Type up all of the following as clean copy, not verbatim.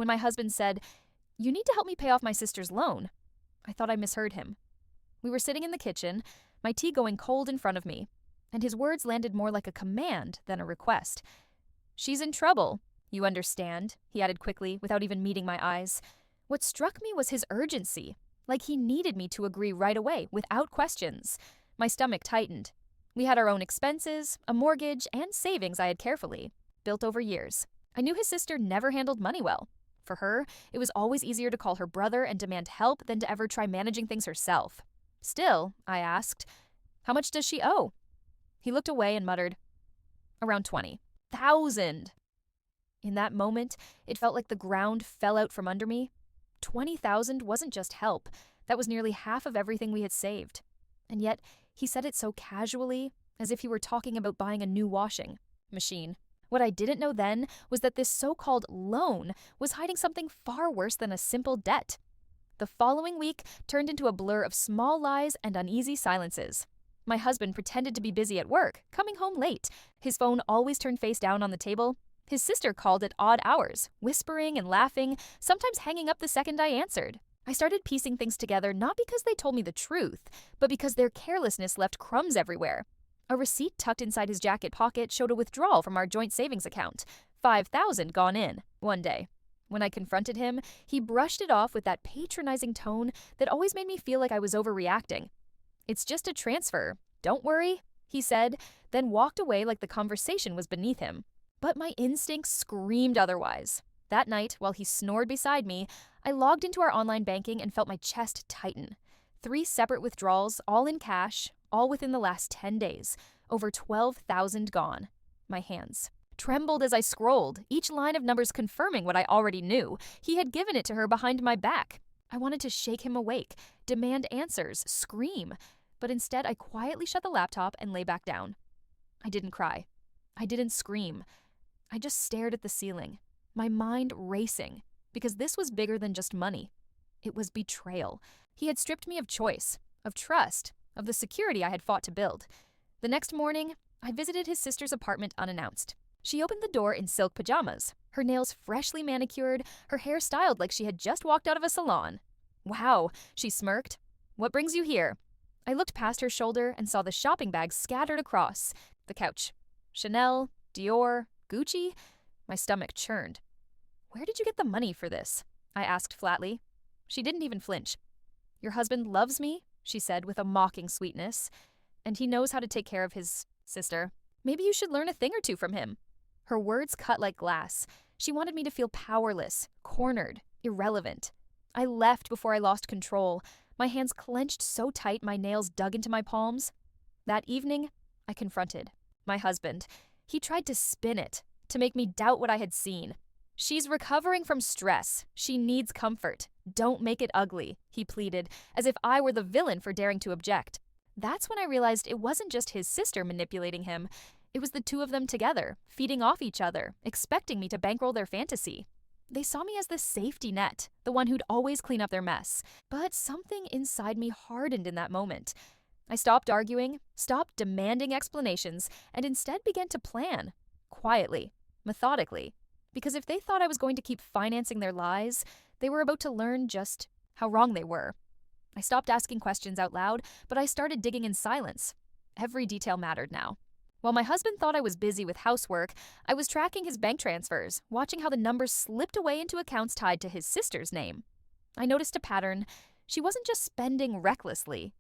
when my husband said, "You need to help me pay off my sister's loan." I thought I misheard him. We were sitting in the kitchen, my tea going cold in front of me, and his words landed more like a command than a request. "She's in trouble, you understand," he added quickly, without even meeting my eyes. What struck me was his urgency, like he needed me to agree right away, without questions. My stomach tightened. We had our own expenses, a mortgage, and savings I had carefully built over years. I knew his sister never handled money well. For her, it was always easier to call her brother and demand help than to ever try managing things herself. Still, I asked, "How much does she owe?" He looked away and muttered, "Around 20,000. In that moment, it felt like the ground fell out from under me. 20,000 wasn't just help. That was nearly half of everything we had saved. And yet, he said it so casually, as if he were talking about buying a new washing machine. What I didn't know then was that this so-called loan was hiding something far worse than a simple debt. The following week turned into a blur of small lies and uneasy silences. My husband pretended to be busy at work, coming home late. His phone always turned face down on the table. His sister called at odd hours, whispering and laughing, sometimes hanging up the second I answered. I started piecing things together not because they told me the truth, but because their carelessness left crumbs everywhere. A receipt tucked inside his jacket pocket showed a withdrawal from our joint savings account, 5,000 gone in, one day. When I confronted him, he brushed it off with that patronizing tone that always made me feel like I was overreacting. "It's just a transfer. Don't worry," he said, then walked away like the conversation was beneath him. But my instincts screamed otherwise. That night, while he snored beside me, I logged into our online banking and felt my chest tighten. 3 separate withdrawals, all in cash, all within the last 10 days. Over 12,000 gone. My hands trembled as I scrolled, each line of numbers confirming what I already knew. He had given it to her behind my back. I wanted to shake him awake, demand answers, scream. But instead, I quietly shut the laptop and lay back down. I didn't cry. I didn't scream. I just stared at the ceiling, my mind racing, because this was bigger than just money. It was betrayal. He had stripped me of choice, of trust, of the security I had fought to build. The next morning, I visited his sister's apartment unannounced. She opened the door in silk pajamas, her nails freshly manicured, her hair styled like she had just walked out of a salon. "Wow," she smirked. "What brings you here?" I looked past her shoulder and saw the shopping bags scattered across the couch. Chanel, Dior, Gucci? My stomach churned. "Where did you get the money for this?" I asked flatly. She didn't even flinch. "Your husband loves me," she said with a mocking sweetness, "and he knows how to take care of his sister. Maybe you should learn a thing or two from him." Her words cut like glass. She wanted me to feel powerless, cornered, irrelevant. I left before I lost control. My hands clenched so tight my nails dug into my palms. That evening, I confronted my husband. He tried to spin it, to make me doubt what I had seen. "She's recovering from stress. She needs comfort. Don't make it ugly," he pleaded, as if I were the villain for daring to object. That's when I realized it wasn't just his sister manipulating him. It was the two of them together, feeding off each other, expecting me to bankroll their fantasy. They saw me as the safety net, the one who'd always clean up their mess. But something inside me hardened in that moment. I stopped arguing, stopped demanding explanations, and instead began to plan. Quietly, methodically. Because if they thought I was going to keep financing their lies, they were about to learn just how wrong they were. I stopped asking questions out loud, but I started digging in silence. Every detail mattered now. While my husband thought I was busy with housework, I was tracking his bank transfers, watching how the numbers slipped away into accounts tied to his sister's name. I noticed a pattern. She wasn't just spending recklessly.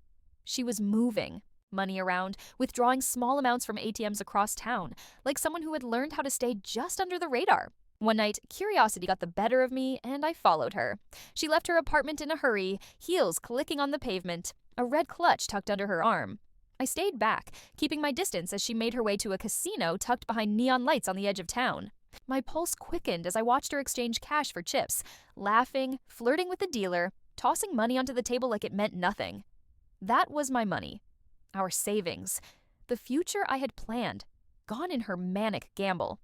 She was moving money around, withdrawing small amounts from ATMs across town, like someone who had learned how to stay just under the radar. One night, curiosity got the better of me, and I followed her. She left her apartment in a hurry, heels clicking on the pavement, a red clutch tucked under her arm. I stayed back, keeping my distance as she made her way to a casino tucked behind neon lights on the edge of town. My pulse quickened as I watched her exchange cash for chips, laughing, flirting with the dealer, tossing money onto the table like it meant nothing. That was my money. Our savings. The future I had planned. Gone in her manic gamble.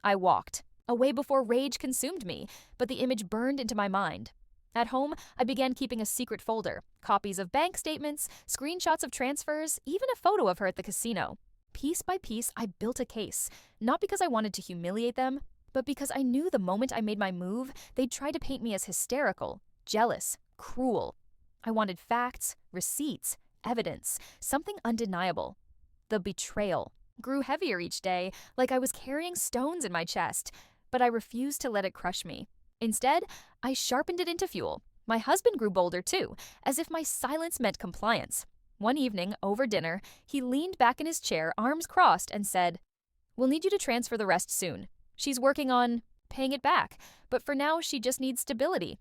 I walked, away before rage consumed me, but the image burned into my mind. At home, I began keeping a secret folder, copies of bank statements, screenshots of transfers, even a photo of her at the casino. Piece by piece, I built a case, not because I wanted to humiliate them, But because I knew the moment I made my move, they'd try to paint me as hysterical, jealous, cruel. I wanted facts, receipts, evidence, something undeniable. The betrayal grew heavier each day, like I was carrying stones in my chest, but I refused to let it crush me. Instead, I sharpened it into fuel. My husband grew bolder too, as if my silence meant compliance. One evening, over dinner, he leaned back in his chair, arms crossed, and said, "We'll need you to transfer the rest soon. She's working on paying it back, but for now she just needs stability."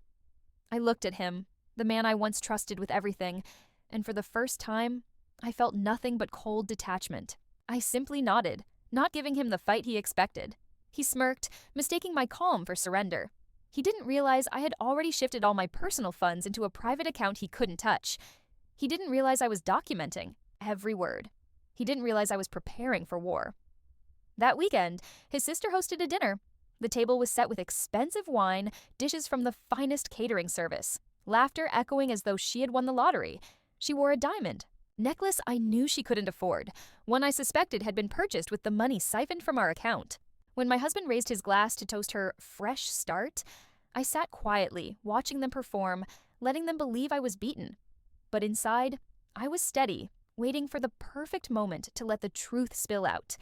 I looked at him, the man I once trusted with everything, and for the first time, I felt nothing but cold detachment. I simply nodded, not giving him the fight he expected. He smirked, mistaking my calm for surrender. He didn't realize I had already shifted all my personal funds into a private account he couldn't touch. He didn't realize I was documenting every word. He didn't realize I was preparing for war. That weekend, his sister hosted a dinner. The table was set with expensive wine, dishes from the finest catering service, laughter echoing as though she had won the lottery. She wore a diamond necklace I knew she couldn't afford, one I suspected had been purchased with the money siphoned from our account. When my husband raised his glass to toast her fresh start, I sat quietly, watching them perform, letting them believe I was beaten. But inside, I was steady, waiting for the perfect moment to let the truth spill out.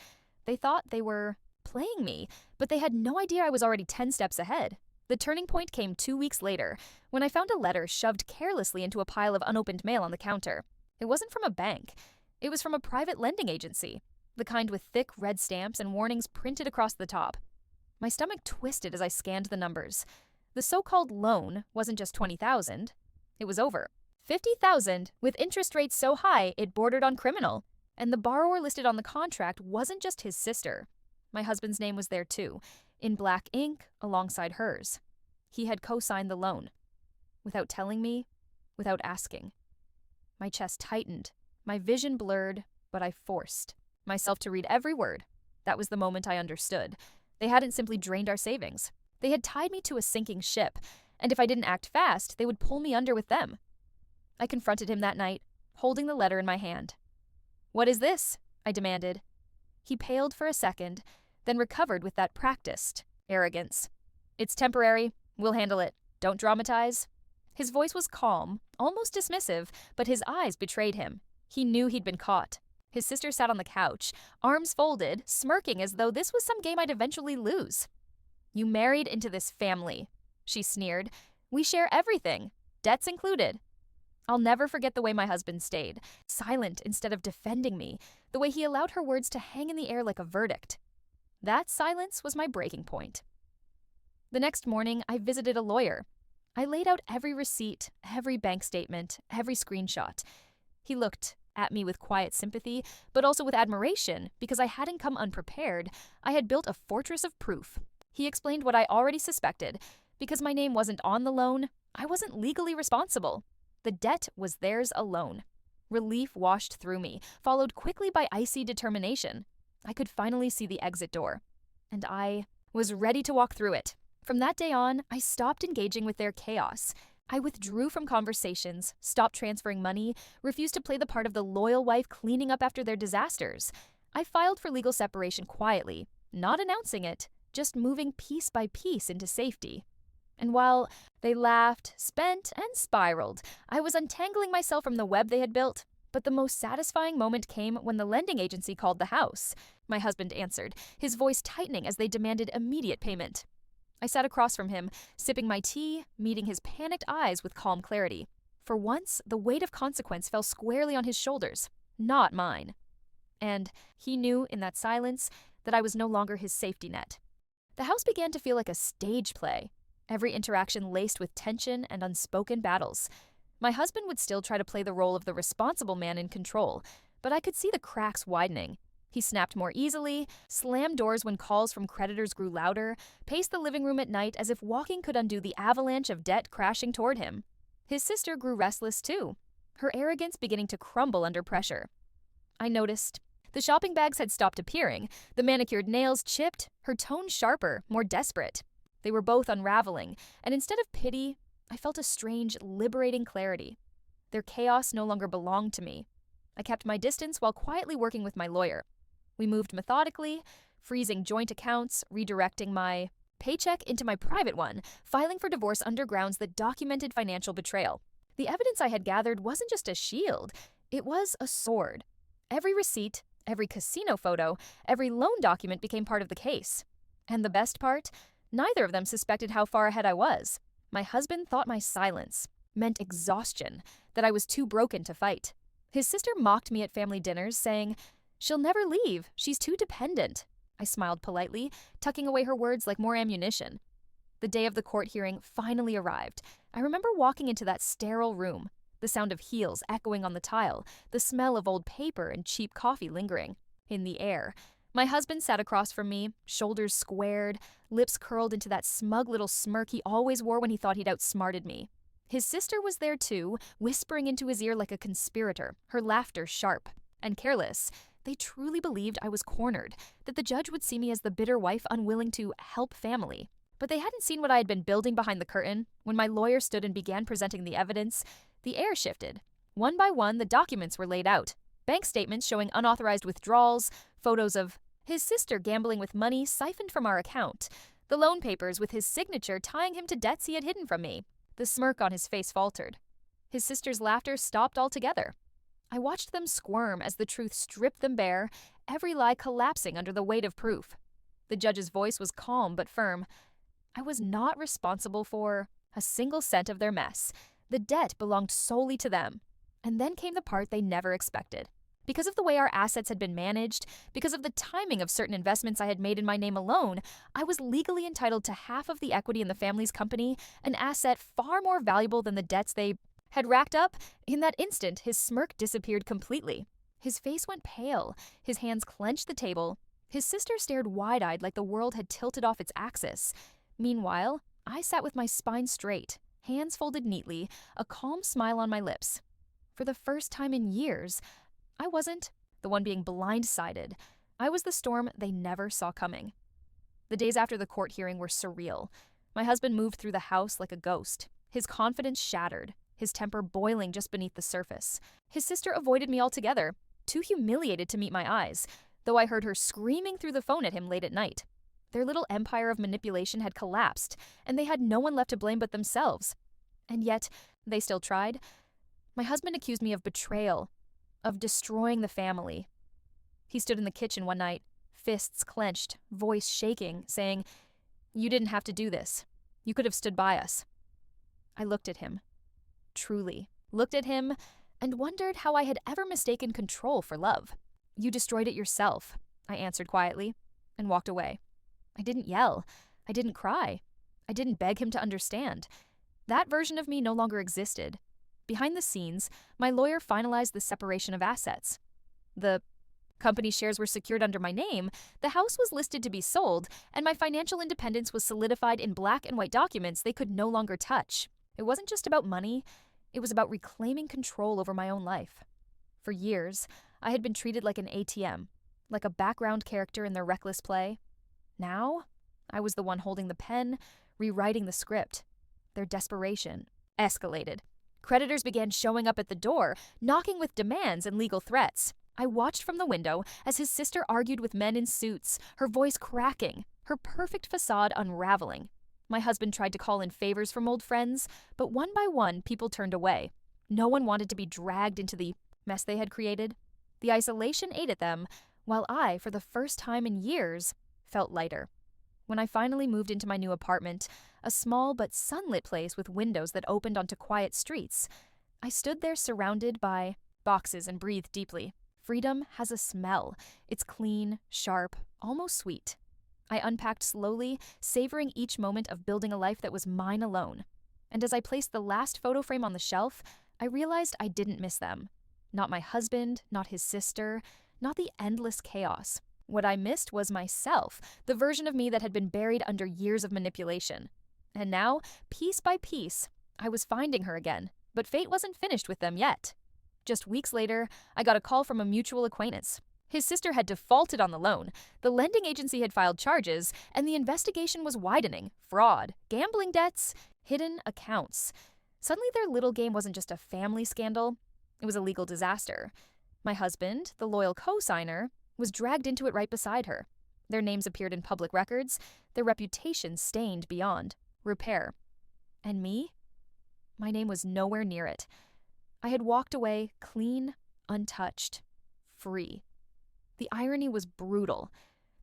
They thought they were playing me, but they had no idea I was already 10 steps ahead. The turning point came 2 weeks later, when I found a letter shoved carelessly into a pile of unopened mail on the counter. It wasn't from a bank. It was from a private lending agency, the kind with thick red stamps and warnings printed across the top. My stomach twisted as I scanned the numbers. The so-called loan wasn't just $20,000. It was over $50,000, with interest rates so high it bordered on criminal. And the borrower listed on the contract wasn't just his sister. My husband's name was there too, in black ink alongside hers. He had co-signed the loan. Without telling me, without asking. My chest tightened, my vision blurred, but I forced myself to read every word. That was the moment I understood. They hadn't simply drained our savings. They had tied me to a sinking ship, and if I didn't act fast, they would pull me under with them. I confronted him that night, holding the letter in my hand. "What is this?" I demanded. He paled for a second, then recovered with that practiced arrogance. "It's temporary. We'll handle it. Don't dramatize." His voice was calm, almost dismissive, but his eyes betrayed him. He knew he'd been caught. His sister sat on the couch, arms folded, smirking as though this was some game I'd eventually lose. "You married into this family," she sneered. "We share everything, debts included." I'll never forget the way my husband stayed, silent instead of defending me, the way he allowed her words to hang in the air like a verdict. That silence was my breaking point. The next morning, I visited a lawyer. I laid out every receipt, every bank statement, every screenshot. He looked at me with quiet sympathy, but also with admiration, because I hadn't come unprepared. I had built a fortress of proof. He explained what I already suspected. Because my name wasn't on the loan, I wasn't legally responsible. The debt was theirs alone. Relief washed through me, followed quickly by icy determination. I could finally see the exit door, and I was ready to walk through it. From that day on, I stopped engaging with their chaos. I withdrew from conversations, stopped transferring money, refused to play the part of the loyal wife cleaning up after their disasters. I filed for legal separation quietly, not announcing it, just moving piece by piece into safety. And while they laughed, spent, and spiraled, I was untangling myself from the web they had built. But the most satisfying moment came when the lending agency called the house. My husband answered, his voice tightening as they demanded immediate payment. I sat across from him, sipping my tea, meeting his panicked eyes with calm clarity. For once, the weight of consequence fell squarely on his shoulders, not mine. And he knew in that silence that I was no longer his safety net. The house began to feel like a stage play, every interaction laced with tension and unspoken battles. My husband would still try to play the role of the responsible man in control, but I could see the cracks widening. He snapped more easily, slammed doors when calls from creditors grew louder, paced the living room at night as if walking could undo the avalanche of debt crashing toward him. His sister grew restless too, her arrogance beginning to crumble under pressure. I noticed. The shopping bags had stopped appearing, the manicured nails chipped, her tone sharper, more desperate. They were both unraveling, and instead of pity, I felt a strange, liberating clarity. Their chaos no longer belonged to me. I kept my distance while quietly working with my lawyer. We moved methodically, freezing joint accounts, redirecting my paycheck into my private one, filing for divorce under grounds that documented financial betrayal. The evidence I had gathered wasn't just a shield, it was a sword. Every receipt, every casino photo, every loan document became part of the case. And the best part? Neither of them suspected how far ahead I was. My husband thought my silence meant exhaustion, that I was too broken to fight. His sister mocked me at family dinners, saying, "She'll never leave, she's too dependent." I smiled politely, tucking away her words like more ammunition. The day of the court hearing finally arrived. I remember walking into that sterile room, the sound of heels echoing on the tile, the smell of old paper and cheap coffee lingering in the air. My husband sat across from me, shoulders squared, lips curled into that smug little smirk he always wore when he thought he'd outsmarted me. His sister was there too, whispering into his ear like a conspirator, her laughter sharp and careless. They truly believed I was cornered, that the judge would see me as the bitter wife unwilling to help family. But they hadn't seen what I had been building behind the curtain. When my lawyer stood and began presenting the evidence, the air shifted. One by one, the documents were laid out. Bank statements showing unauthorized withdrawals, photos of his sister gambling with money siphoned from our account, the loan papers with his signature tying him to debts he had hidden from me. The smirk on his face faltered. His sister's laughter stopped altogether. I watched them squirm as the truth stripped them bare, every lie collapsing under the weight of proof. The judge's voice was calm but firm. I was not responsible for a single cent of their mess. The debt belonged solely to them. And then came the part they never expected. Because of the way our assets had been managed, because of the timing of certain investments I had made in my name alone, I was legally entitled to half of the equity in the family's company, an asset far more valuable than the debts they had racked up. In that instant, his smirk disappeared completely. His face went pale, his hands clenched the table. His sister stared wide-eyed like the world had tilted off its axis. Meanwhile, I sat with my spine straight, hands folded neatly, a calm smile on my lips. For the first time in years, I wasn't the one being blindsided. I was the storm they never saw coming. The days after the court hearing were surreal. My husband moved through the house like a ghost, his confidence shattered, his temper boiling just beneath the surface. His sister avoided me altogether, too humiliated to meet my eyes, though I heard her screaming through the phone at him late at night. Their little empire of manipulation had collapsed, and they had no one left to blame but themselves. And yet, they still tried. My husband accused me of betrayal, of destroying the family. He stood in the kitchen one night, fists clenched, voice shaking, saying, "You didn't have to do this. You could have stood by us." I looked at him, truly looked at him, and wondered how I had ever mistaken control for love. "You destroyed it yourself," I answered quietly, and walked away. I didn't yell. I didn't cry. I didn't beg him to understand. That version of me no longer existed. Behind the scenes, my lawyer finalized the separation of assets. The company shares were secured under my name, the house was listed to be sold, and my financial independence was solidified in black and white documents they could no longer touch. It wasn't just about money, it was about reclaiming control over my own life. For years, I had been treated like an ATM, like a background character in their reckless play. Now, I was the one holding the pen, rewriting the script. Their desperation escalated. Creditors began showing up at the door, knocking with demands and legal threats. I watched from the window as his sister argued with men in suits, her voice cracking, her perfect facade unraveling. My husband tried to call in favors from old friends, but one by one, people turned away. No one wanted to be dragged into the mess they had created. The isolation ate at them, while I, for the first time in years, felt lighter. When I finally moved into my new apartment, a small but sunlit place with windows that opened onto quiet streets, I stood there surrounded by boxes and breathed deeply. Freedom has a smell. It's clean, sharp, almost sweet. I unpacked slowly, savoring each moment of building a life that was mine alone. And as I placed the last photo frame on the shelf, I realized I didn't miss them. Not my husband, not his sister, not the endless chaos. What I missed was myself, the version of me that had been buried under years of manipulation. And now, piece by piece, I was finding her again, but fate wasn't finished with them yet. Just weeks later, I got a call from a mutual acquaintance. His sister had defaulted on the loan, the lending agency had filed charges, and the investigation was widening. Fraud, gambling debts, hidden accounts. Suddenly their little game wasn't just a family scandal, it was a legal disaster. My husband, the loyal co-signer, was dragged into it right beside her. Their names appeared in public records, their reputation stained beyond repair. And me? My name was nowhere near it. I had walked away clean, untouched, free. The irony was brutal.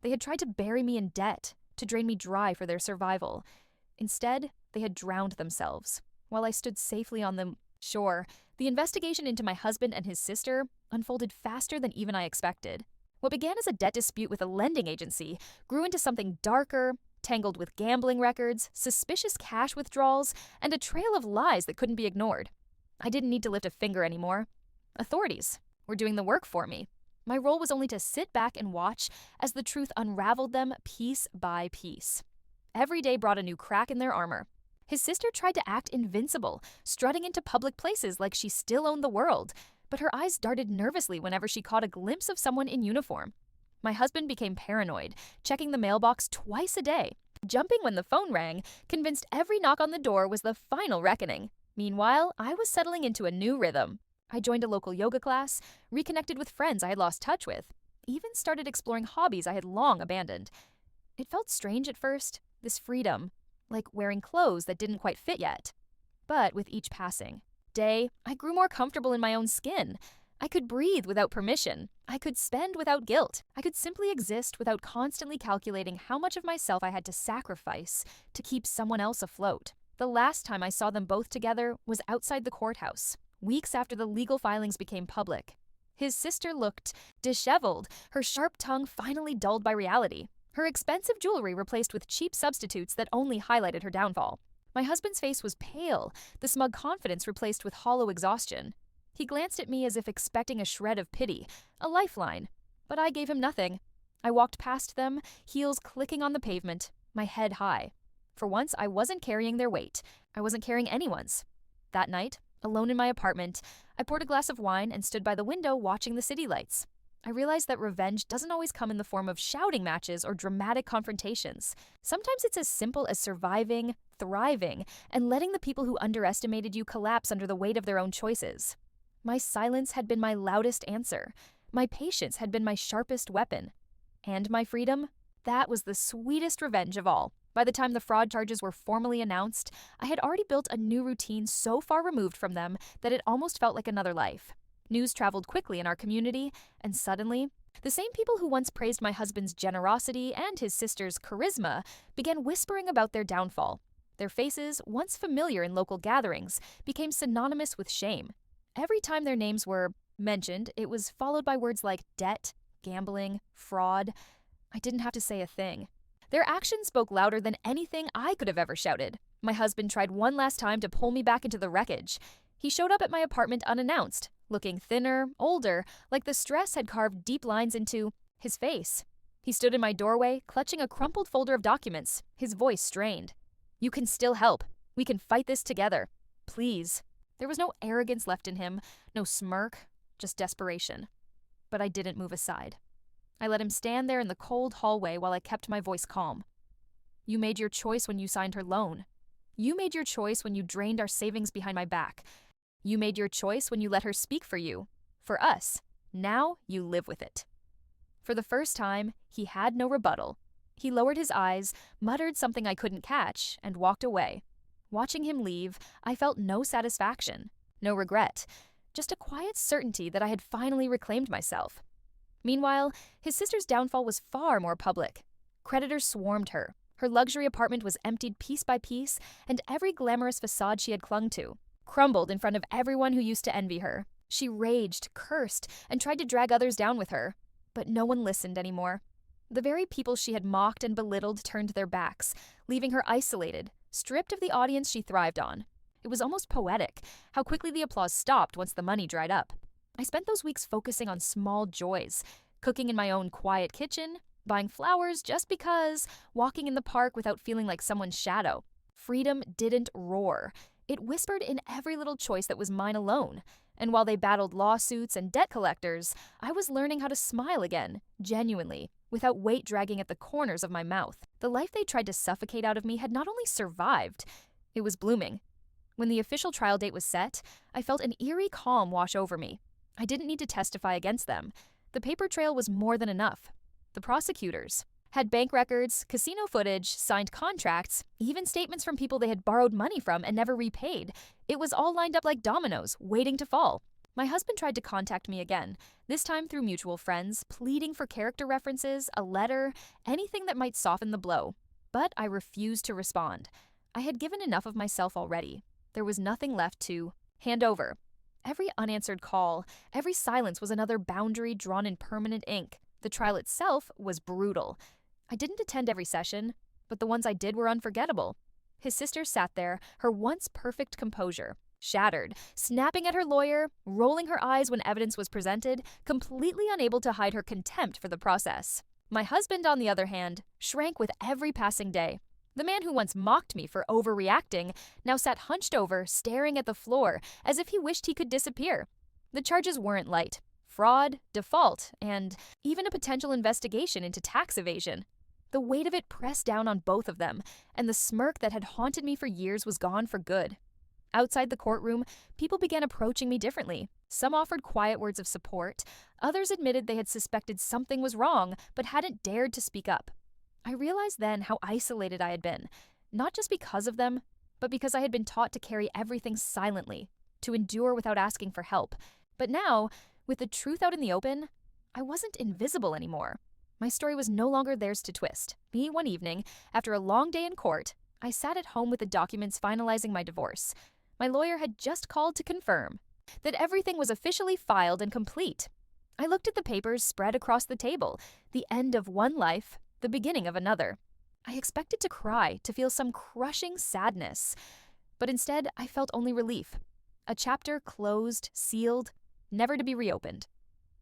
They had tried to bury me in debt, to drain me dry for their survival. Instead, they had drowned themselves, while I stood safely on the shore. The investigation into my husband and his sister unfolded faster than even I expected. What began as a debt dispute with a lending agency grew into something darker, tangled with gambling records, suspicious cash withdrawals, and a trail of lies that couldn't be ignored. I didn't need to lift a finger anymore. Authorities were doing the work for me. My role was only to sit back and watch as the truth unraveled them piece by piece. Every day brought a new crack in their armor. His sister tried to act invincible, strutting into public places like she still owned the world, but her eyes darted nervously whenever she caught a glimpse of someone in uniform. My husband became paranoid, checking the mailbox twice a day, jumping when the phone rang, convinced every knock on the door was the final reckoning. Meanwhile, I was settling into a new rhythm. I joined a local yoga class, reconnected with friends I had lost touch with, even started exploring hobbies I had long abandoned. It felt strange at first, this freedom, like wearing clothes that didn't quite fit yet. But with each passing day, I grew more comfortable in my own skin. I could breathe without permission. I could spend without guilt. I could simply exist without constantly calculating how much of myself I had to sacrifice to keep someone else afloat. The last time I saw them both together was outside the courthouse, weeks after the legal filings became public. His sister looked disheveled, her sharp tongue finally dulled by reality, her expensive jewelry replaced with cheap substitutes that only highlighted her downfall. My husband's face was pale, the smug confidence replaced with hollow exhaustion. He glanced at me as if expecting a shred of pity, a lifeline, but I gave him nothing. I walked past them, heels clicking on the pavement, my head high. For once, I wasn't carrying their weight. I wasn't carrying anyone's. That night, alone in my apartment, I poured a glass of wine and stood by the window watching the city lights. I realized that revenge doesn't always come in the form of shouting matches or dramatic confrontations. Sometimes it's as simple as surviving, thriving, and letting the people who underestimated you collapse under the weight of their own choices. My silence had been my loudest answer. My patience had been my sharpest weapon. And my freedom? That was the sweetest revenge of all. By the time the fraud charges were formally announced, I had already built a new routine so far removed from them that it almost felt like another life. News traveled quickly in our community, and suddenly, the same people who once praised my husband's generosity and his sister's charisma began whispering about their downfall. Their faces, once familiar in local gatherings, became synonymous with shame. Every time their names were mentioned, it was followed by words like debt, gambling, fraud. I didn't have to say a thing. Their actions spoke louder than anything I could have ever shouted. My husband tried one last time to pull me back into the wreckage. He showed up at my apartment unannounced, looking thinner, older, like the stress had carved deep lines into his face. He stood in my doorway, clutching a crumpled folder of documents, his voice strained. "You can still help. We can fight this together. Please." There was no arrogance left in him, no smirk, just desperation. But I didn't move aside. I let him stand there in the cold hallway while I kept my voice calm. "You made your choice when you signed her loan. You made your choice when you drained our savings behind my back. You made your choice when you let her speak for you. For us. Now you live with it." For the first time, he had no rebuttal. He lowered his eyes, muttered something I couldn't catch, and walked away. Watching him leave, I felt no satisfaction, no regret, just a quiet certainty that I had finally reclaimed myself. Meanwhile, his sister's downfall was far more public. Creditors swarmed her. Her luxury apartment was emptied piece by piece, and every glamorous facade she had clung to crumbled in front of everyone who used to envy her. She raged, cursed, and tried to drag others down with her. But no one listened anymore. The very people she had mocked and belittled turned their backs, leaving her isolated, stripped of the audience she thrived on. It was almost poetic, how quickly the applause stopped once the money dried up. I spent those weeks focusing on small joys, cooking in my own quiet kitchen, buying flowers just because, walking in the park without feeling like someone's shadow. Freedom didn't roar. It whispered in every little choice that was mine alone. And while they battled lawsuits and debt collectors, I was learning how to smile again, genuinely, without weight dragging at the corners of my mouth. The life they tried to suffocate out of me had not only survived, it was blooming. When the official trial date was set, I felt an eerie calm wash over me. I didn't need to testify against them. The paper trail was more than enough. The prosecutors Had bank records, casino footage, signed contracts, even statements from people they had borrowed money from and never repaid. It was all lined up like dominoes, waiting to fall. My husband tried to contact me again, this time through mutual friends, pleading for character references, a letter, anything that might soften the blow. But I refused to respond. I had given enough of myself already. There was nothing left to hand over. Every unanswered call, every silence was another boundary drawn in permanent ink. The trial itself was brutal. I didn't attend every session, but the ones I did were unforgettable. His sister sat there, her once perfect composure, shattered, snapping at her lawyer, rolling her eyes when evidence was presented, completely unable to hide her contempt for the process. My husband, on the other hand, shrank with every passing day. The man who once mocked me for overreacting now sat hunched over, staring at the floor, as if he wished he could disappear. The charges weren't light. Fraud, default, and even a potential investigation into tax evasion. The weight of it pressed down on both of them, and the smirk that had haunted me for years was gone for good. Outside the courtroom, people began approaching me differently. Some offered quiet words of support. Others admitted they had suspected something was wrong, but hadn't dared to speak up. I realized then how isolated I had been, not just because of them, but because I had been taught to carry everything silently, to endure without asking for help. But now, with the truth out in the open, I wasn't invisible anymore. My story was no longer theirs to twist. Me, one evening, after a long day in court, I sat at home with the documents finalizing my divorce. My lawyer had just called to confirm that everything was officially filed and complete. I looked at the papers spread across the table, the end of one life, the beginning of another. I expected to cry, to feel some crushing sadness, but instead I felt only relief. A chapter closed, sealed, never to be reopened.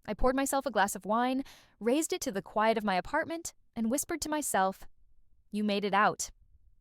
I poured myself a glass of wine, raised it to the quiet of my apartment, and whispered to myself, "You made it out."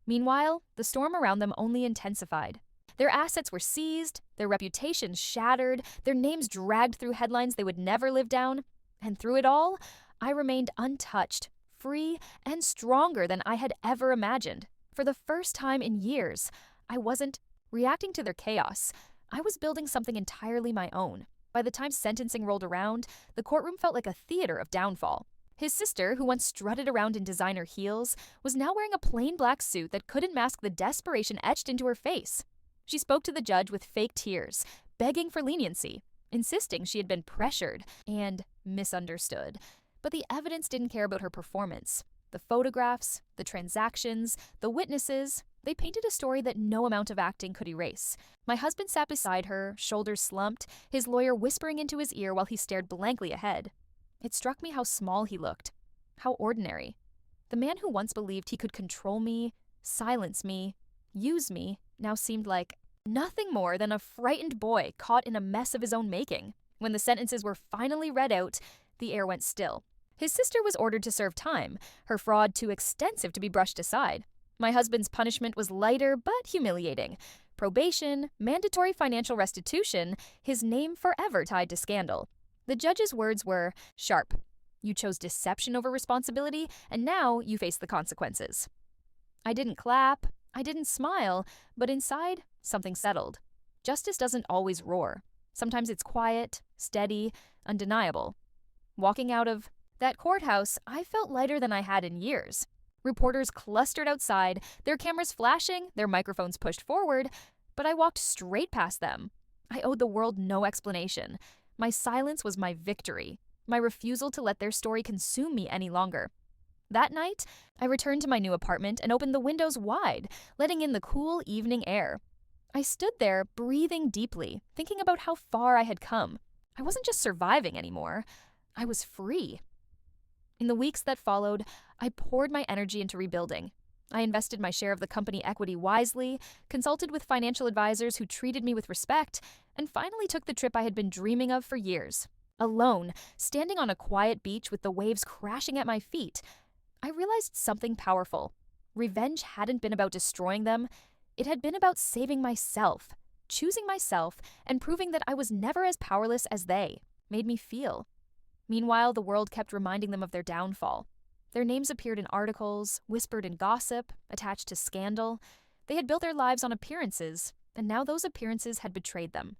Meanwhile, the storm around them only intensified. Their assets were seized, their reputations shattered, their names dragged through headlines they would never live down, and through it all, I remained untouched, free, and stronger than I had ever imagined. For the first time in years, I wasn't reacting to their chaos. I was building something entirely my own. By the time sentencing rolled around, the courtroom felt like a theater of downfall. His sister, who once strutted around in designer heels, was now wearing a plain black suit that couldn't mask the desperation etched into her face. She spoke to the judge with fake tears, begging for leniency, insisting she had been pressured and misunderstood. But the evidence didn't care about her performance. The photographs, the transactions, the witnesses, they painted a story that no amount of acting could erase. My husband sat beside her, shoulders slumped, his lawyer whispering into his ear while he stared blankly ahead. It struck me how small he looked, how ordinary. The man who once believed he could control me, silence me, use me, now seemed like nothing more than a frightened boy caught in a mess of his own making. When the sentences were finally read out, the air went still. His sister was ordered to serve time, her fraud too extensive to be brushed aside. My husband's punishment was lighter but humiliating. Probation, mandatory financial restitution, his name forever tied to scandal. The judge's words were sharp. You chose deception over responsibility, and now you face the consequences. I didn't clap, I didn't smile, but inside, something settled. Justice doesn't always roar. Sometimes it's quiet, steady, undeniable. Walking out of that courthouse, I felt lighter than I had in years. Reporters clustered outside, their cameras flashing, their microphones pushed forward, but I walked straight past them. I owed the world no explanation. My silence was my victory, my refusal to let their story consume me any longer. That night, I returned to my new apartment and opened the windows wide, letting in the cool evening air. I stood there, breathing deeply, thinking about how far I had come. I wasn't just surviving anymore. I was free. In the weeks that followed, I poured my energy into rebuilding. I invested my share of the company equity wisely, consulted with financial advisors who treated me with respect, and finally took the trip I had been dreaming of for years. Alone, standing on a quiet beach with the waves crashing at my feet, I realized something powerful. Revenge hadn't been about destroying them. It had been about saving myself, choosing myself, and proving that I was never as powerless as they made me feel. Meanwhile, the world kept reminding them of their downfall. Their names appeared in articles, whispered in gossip, attached to scandal. They had built their lives on appearances, and now those appearances had betrayed them.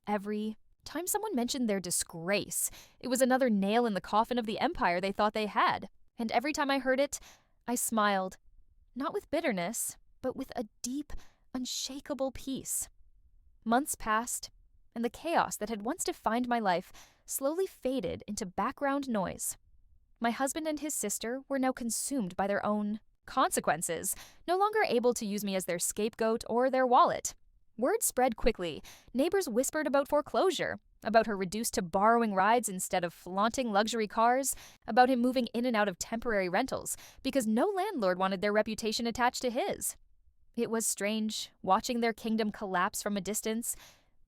Every time someone mentioned their disgrace, it was another nail in the coffin of the empire they thought they had. And every time I heard it, I smiled, not with bitterness, but with a deep, unshakable peace. Months passed, and the chaos that had once defined my life slowly faded into background noise. My husband and his sister were now consumed by their own consequences, no longer able to use me as their scapegoat or their wallet. Word spread quickly. Neighbors whispered about foreclosure, about her reduced to borrowing rides instead of flaunting luxury cars, about him moving in and out of temporary rentals because no landlord wanted their reputation attached to his. It was strange, watching their kingdom collapse from a distance,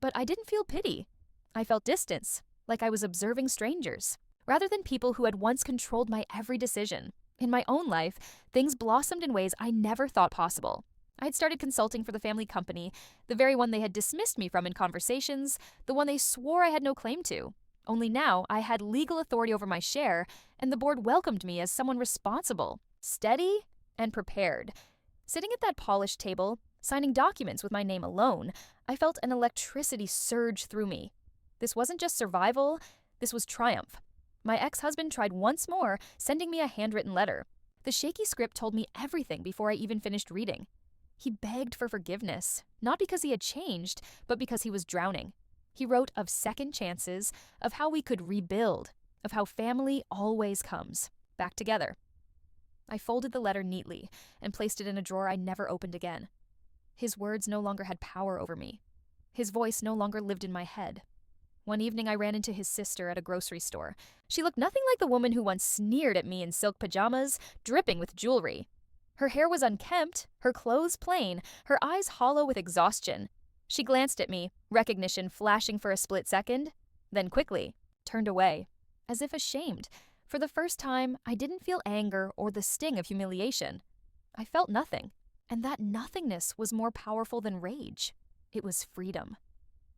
but I didn't feel pity. I felt distance, like I was observing strangers, rather than people who had once controlled my every decision. In my own life, things blossomed in ways I never thought possible. I had started consulting for the family company, the very one they had dismissed me from in conversations, the one they swore I had no claim to. Only now, I had legal authority over my share, and the board welcomed me as someone responsible, steady, and prepared. Sitting at that polished table, signing documents with my name alone, I felt an electricity surge through me. This wasn't just survival, this was triumph. My ex-husband tried once more, sending me a handwritten letter. The shaky script told me everything before I even finished reading. He begged for forgiveness, not because he had changed, but because he was drowning. He wrote of second chances, of how we could rebuild, of how family always comes back together. I folded the letter neatly and placed it in a drawer I never opened again. His words no longer had power over me. His voice no longer lived in my head. One evening I ran into his sister at a grocery store. She looked nothing like the woman who once sneered at me in silk pajamas, dripping with jewelry. Her hair was unkempt, her clothes plain, her eyes hollow with exhaustion. She glanced at me, recognition flashing for a split second, then quickly turned away, as if ashamed. For the first time, I didn't feel anger or the sting of humiliation. I felt nothing, and that nothingness was more powerful than rage. It was freedom.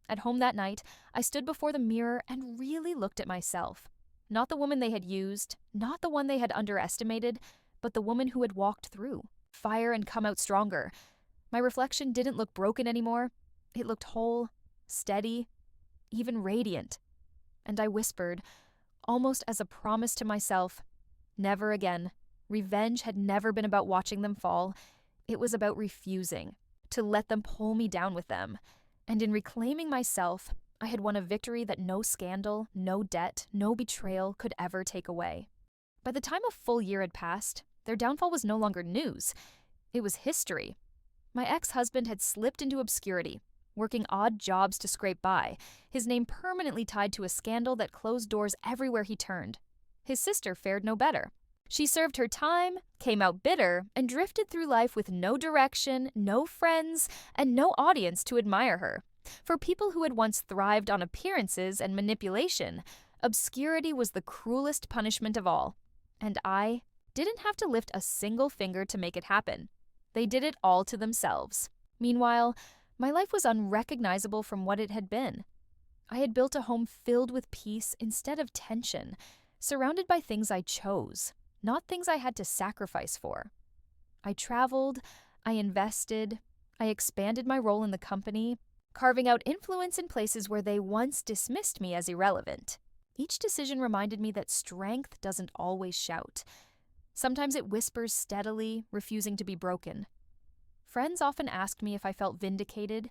At home that night, I stood before the mirror and really looked at myself. Not the woman they had used, not the one they had underestimated, but the woman who had walked through fire and come out stronger. My reflection didn't look broken anymore. It looked whole, steady, even radiant. And I whispered, almost as a promise to myself, never again. Revenge had never been about watching them fall. It was about refusing to let them pull me down with them. And in reclaiming myself, I had won a victory that no scandal, no debt, no betrayal could ever take away. By the time a full year had passed, their downfall was no longer news. It was history. My ex-husband had slipped into obscurity, working odd jobs to scrape by, his name permanently tied to a scandal that closed doors everywhere he turned. His sister fared no better. She served her time, came out bitter, and drifted through life with no direction, no friends, and no audience to admire her. For people who had once thrived on appearances and manipulation, obscurity was the cruelest punishment of all. And I didn't have to lift a single finger to make it happen. They did it all to themselves. Meanwhile, my life was unrecognizable from what it had been. I had built a home filled with peace instead of tension, surrounded by things I chose, not things I had to sacrifice for. I traveled, I invested, I expanded my role in the company, carving out influence in places where they once dismissed me as irrelevant. Each decision reminded me that strength doesn't always shout. Sometimes it whispers steadily, refusing to be broken. Friends often asked me if I felt vindicated,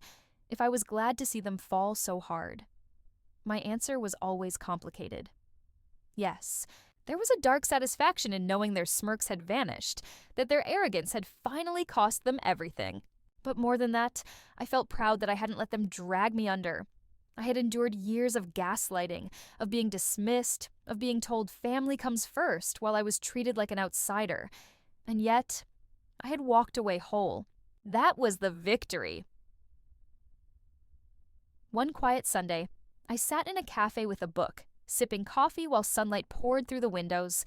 if I was glad to see them fall so hard. My answer was always complicated. Yes, there was a dark satisfaction in knowing their smirks had vanished, that their arrogance had finally cost them everything. But more than that, I felt proud that I hadn't let them drag me under. I had endured years of gaslighting, of being dismissed, of being told family comes first while I was treated like an outsider. And yet, I had walked away whole. That was the victory. One quiet Sunday, I sat in a cafe with a book, sipping coffee while sunlight poured through the windows.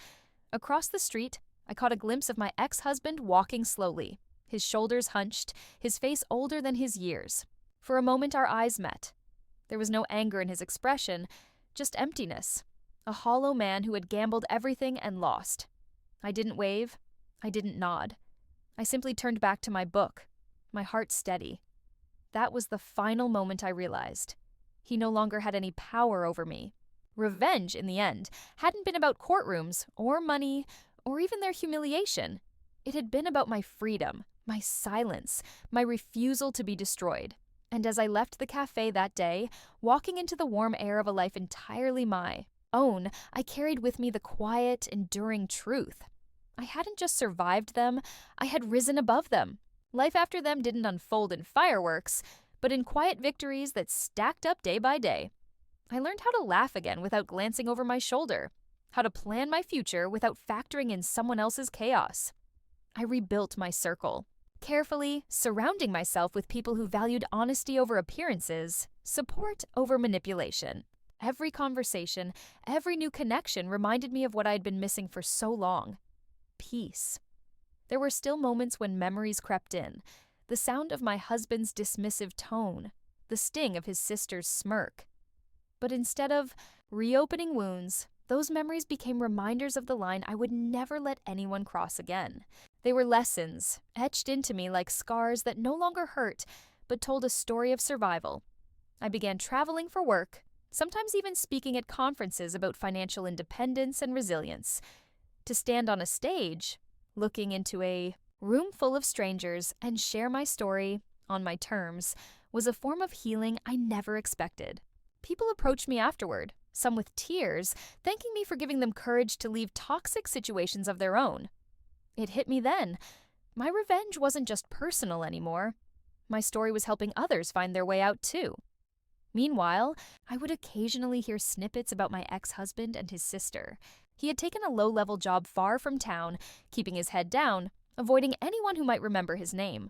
Across the street, I caught a glimpse of my ex-husband walking slowly, his shoulders hunched, his face older than his years. For a moment our eyes met. There was no anger in his expression, just emptiness. A hollow man who had gambled everything and lost. I didn't wave. I didn't nod. I simply turned back to my book, my heart steady. That was the final moment I realized. He no longer had any power over me. Revenge, in the end, hadn't been about courtrooms or money or even their humiliation. It had been about my freedom, my silence, my refusal to be destroyed. And as I left the cafe that day, walking into the warm air of a life entirely my own, I carried with me the quiet, enduring truth. I hadn't just survived them, I had risen above them. Life after them didn't unfold in fireworks, but in quiet victories that stacked up day by day. I learned how to laugh again without glancing over my shoulder, how to plan my future without factoring in someone else's chaos. I rebuilt my circle, carefully surrounding myself with people who valued honesty over appearances, support over manipulation. Every conversation, every new connection reminded me of what I had been missing for so long: peace. There were still moments when memories crept in, the sound of my husband's dismissive tone, the sting of his sister's smirk. But instead of reopening wounds, those memories became reminders of the line I would never let anyone cross again. They were lessons, etched into me like scars that no longer hurt, but told a story of survival. I began traveling for work, sometimes even speaking at conferences about financial independence and resilience. To stand on a stage, looking into a room full of strangers, and share my story on my terms was a form of healing I never expected. People approached me afterward, some with tears, thanking me for giving them courage to leave toxic situations of their own. It hit me then. My revenge wasn't just personal anymore. My story was helping others find their way out too. Meanwhile, I would occasionally hear snippets about my ex-husband and his sister. He had taken a low-level job far from town, keeping his head down, avoiding anyone who might remember his name.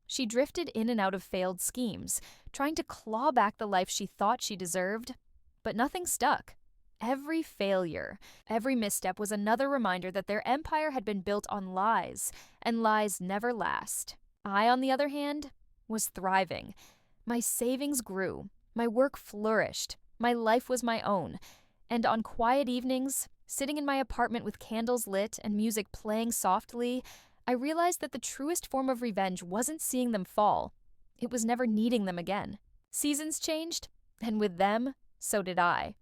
She drifted in and out of failed schemes, trying to claw back the life she thought she deserved, but nothing stuck. Every failure, every misstep was another reminder that their empire had been built on lies, and lies never last. I, on the other hand, was thriving. My savings grew, my work flourished, my life was my own, and on quiet evenings, sitting in my apartment with candles lit and music playing softly, I realized that the truest form of revenge wasn't seeing them fall. It was never needing them again. Seasons changed, and with them, so did I.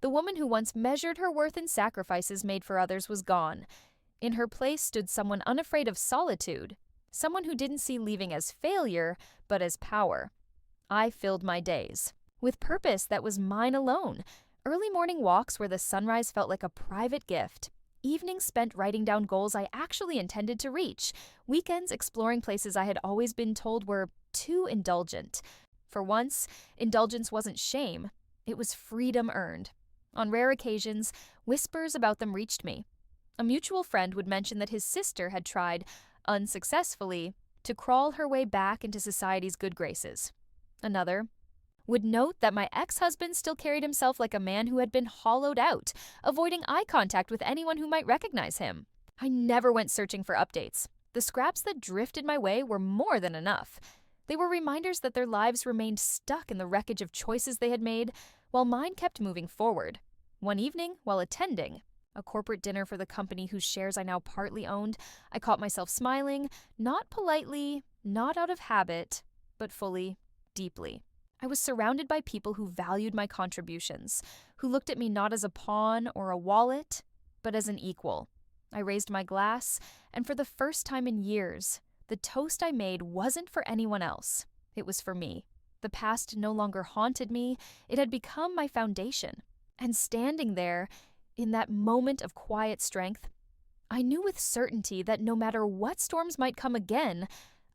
The woman who once measured her worth in sacrifices made for others was gone. In her place stood someone unafraid of solitude, someone who didn't see leaving as failure, but as power. I filled my days with purpose that was mine alone. Early morning walks where the sunrise felt like a private gift. Evenings spent writing down goals I actually intended to reach. Weekends exploring places I had always been told were too indulgent. For once, indulgence wasn't shame. It was freedom earned. On rare occasions, whispers about them reached me. A mutual friend would mention that his sister had tried, unsuccessfully, to crawl her way back into society's good graces. Another would note that my ex-husband still carried himself like a man who had been hollowed out, avoiding eye contact with anyone who might recognize him. I never went searching for updates. The scraps that drifted my way were more than enough. They were reminders that their lives remained stuck in the wreckage of choices they had made, while mine kept moving forward. One evening, while attending a corporate dinner for the company whose shares I now partly owned, I caught myself smiling, not politely, not out of habit, but fully, deeply. I was surrounded by people who valued my contributions, who looked at me not as a pawn or a wallet, but as an equal. I raised my glass, and for the first time in years, the toast I made wasn't for anyone else. It was for me. The past no longer haunted me. It had become my foundation. And standing there, in that moment of quiet strength, I knew with certainty that no matter what storms might come again,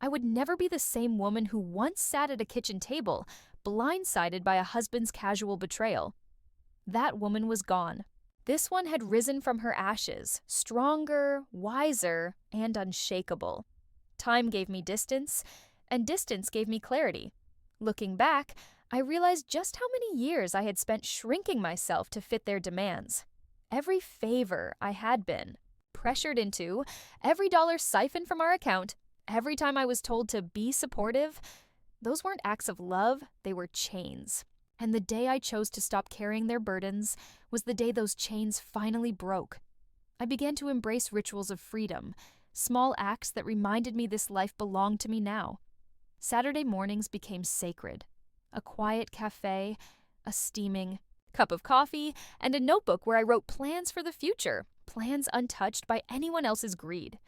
I would never be the same woman who once sat at a kitchen table, blindsided by a husband's casual betrayal. That woman was gone. This one had risen from her ashes, stronger, wiser, and unshakable. Time gave me distance, and distance gave me clarity. Looking back, I realized just how many years I had spent shrinking myself to fit their demands. Every favor I had been pressured into, every dollar siphoned from our account, every time I was told to be supportive, those weren't acts of love, they were chains. And the day I chose to stop carrying their burdens was the day those chains finally broke. I began to embrace rituals of freedom, small acts that reminded me this life belonged to me now. Saturday mornings became sacred. A quiet cafe, a steaming cup of coffee, and a notebook where I wrote plans for the future, plans untouched by anyone else's greed.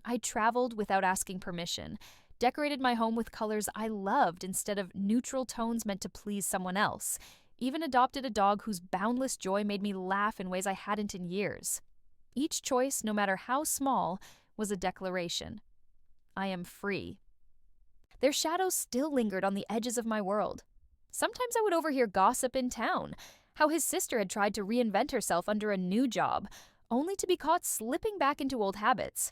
I traveled without asking permission, decorated my home with colors I loved instead of neutral tones meant to please someone else, even adopted a dog whose boundless joy made me laugh in ways I hadn't in years. Each choice, no matter how small, was a declaration. I am free. Their shadows still lingered on the edges of my world. Sometimes I would overhear gossip in town, how his sister had tried to reinvent herself under a new job, only to be caught slipping back into old habits.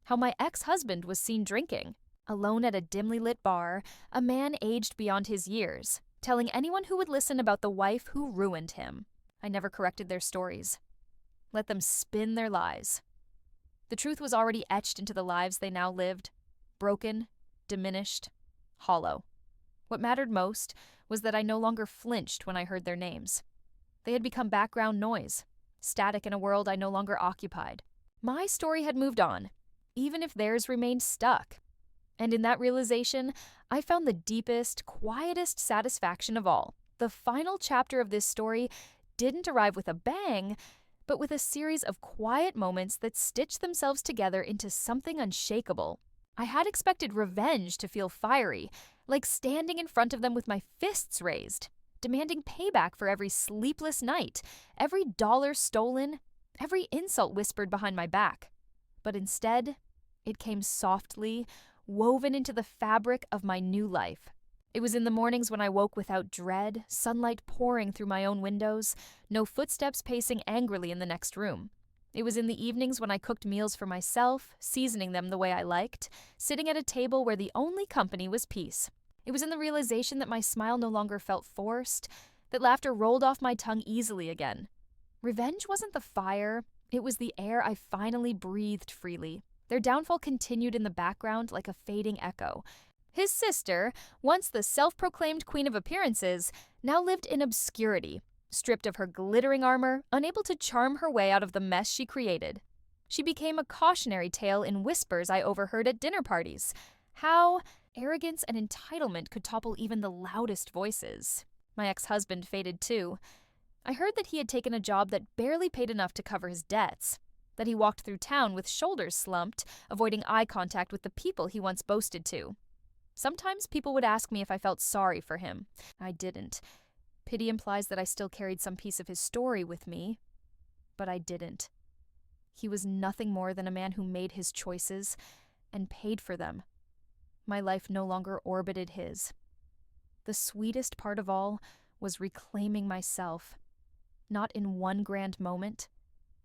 How my ex-husband was seen drinking, alone at a dimly lit bar, a man aged beyond his years, telling anyone who would listen about the wife who ruined him. I never corrected their stories. Let them spin their lies. The truth was already etched into the lives they now lived, broken, diminished, hollow. What mattered most was that I no longer flinched when I heard their names. They had become background noise, static in a world I no longer occupied. My story had moved on, even if theirs remained stuck. And in that realization, I found the deepest, quietest satisfaction of all. The final chapter of this story didn't arrive with a bang, but with a series of quiet moments that stitched themselves together into something unshakable. I had expected revenge to feel fiery, like standing in front of them with my fists raised, demanding payback for every sleepless night, every dollar stolen, every insult whispered behind my back. But instead, it came softly, woven into the fabric of my new life. It was in the mornings when I woke without dread, sunlight pouring through my own windows, no footsteps pacing angrily in the next room. It was in the evenings when I cooked meals for myself, seasoning them the way I liked, sitting at a table where the only company was peace. It was in the realization that my smile no longer felt forced, that laughter rolled off my tongue easily again. Revenge wasn't the fire, it was the air I finally breathed freely. Their downfall continued in the background like a fading echo. His sister, once the self-proclaimed queen of appearances, now lived in obscurity, stripped of her glittering armor, unable to charm her way out of the mess she created. She became a cautionary tale in whispers I overheard at dinner parties. How arrogance and entitlement could topple even the loudest voices. My ex-husband faded too. I heard that he had taken a job that barely paid enough to cover his debts, that he walked through town with shoulders slumped, avoiding eye contact with the people he once boasted to. Sometimes people would ask me if I felt sorry for him. I didn't. Pity implies that I still carried some piece of his story with me, but I didn't. He was nothing more than a man who made his choices and paid for them. My life no longer orbited his. The sweetest part of all was reclaiming myself, not in one grand moment,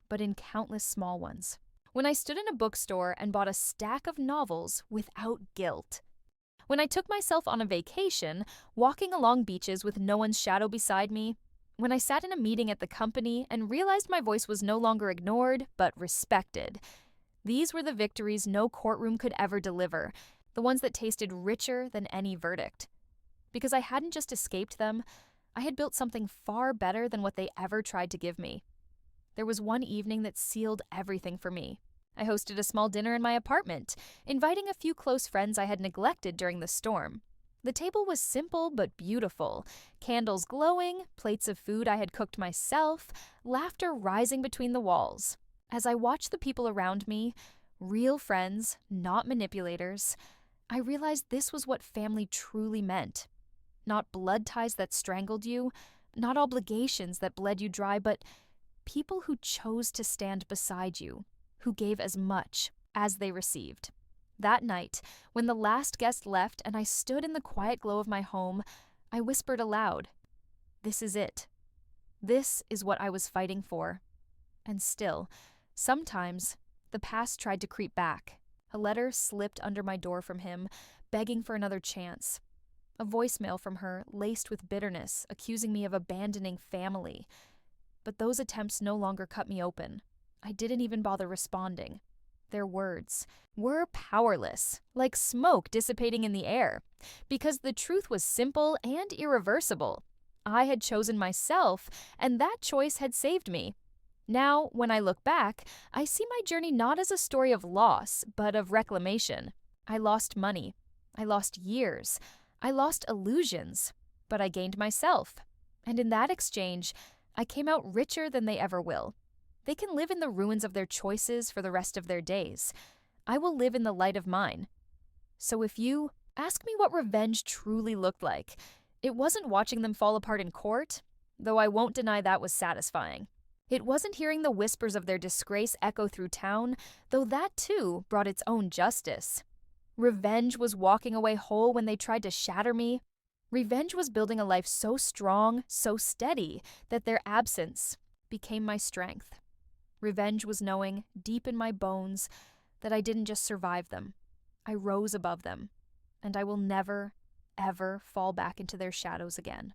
but in countless small ones. When I stood in a bookstore and bought a stack of novels without guilt. When I took myself on a vacation, walking along beaches with no one's shadow beside me. When I sat in a meeting at the company and realized my voice was no longer ignored, but respected. These were the victories no courtroom could ever deliver, the ones that tasted richer than any verdict. Because I hadn't just escaped them, I had built something far better than what they ever tried to give me. There was one evening that sealed everything for me. I hosted a small dinner in my apartment, inviting a few close friends I had neglected during the storm. The table was simple but beautiful, candles glowing, plates of food I had cooked myself, laughter rising between the walls. As I watched the people around me, real friends, not manipulators, I realized this was what family truly meant. Not blood ties that strangled you, not obligations that bled you dry, but people who chose to stand beside you, who gave as much as they received. That night, when the last guest left and I stood in the quiet glow of my home, I whispered aloud, "This is it. This is what I was fighting for." And still, sometimes, the past tried to creep back. A letter slipped under my door from him, begging for another chance. A voicemail from her, laced with bitterness, accusing me of abandoning family. But those attempts no longer cut me open. I didn't even bother responding. Their words were powerless, like smoke dissipating in the air, because the truth was simple and irreversible. I had chosen myself, and that choice had saved me. Now, when I look back, I see my journey not as a story of loss, but of reclamation. I lost money. I lost years. I lost illusions. But I gained myself. And in that exchange, I came out richer than they ever will. They can live in the ruins of their choices for the rest of their days. I will live in the light of mine. So if you ask me what revenge truly looked like, it wasn't watching them fall apart in court, though I won't deny that was satisfying. It wasn't hearing the whispers of their disgrace echo through town, though that too brought its own justice. Revenge was walking away whole when they tried to shatter me. Revenge was building a life so strong, so steady, that their absence became my strength. Revenge was knowing, deep in my bones, that I didn't just survive them. I rose above them, and I will never, ever fall back into their shadows again.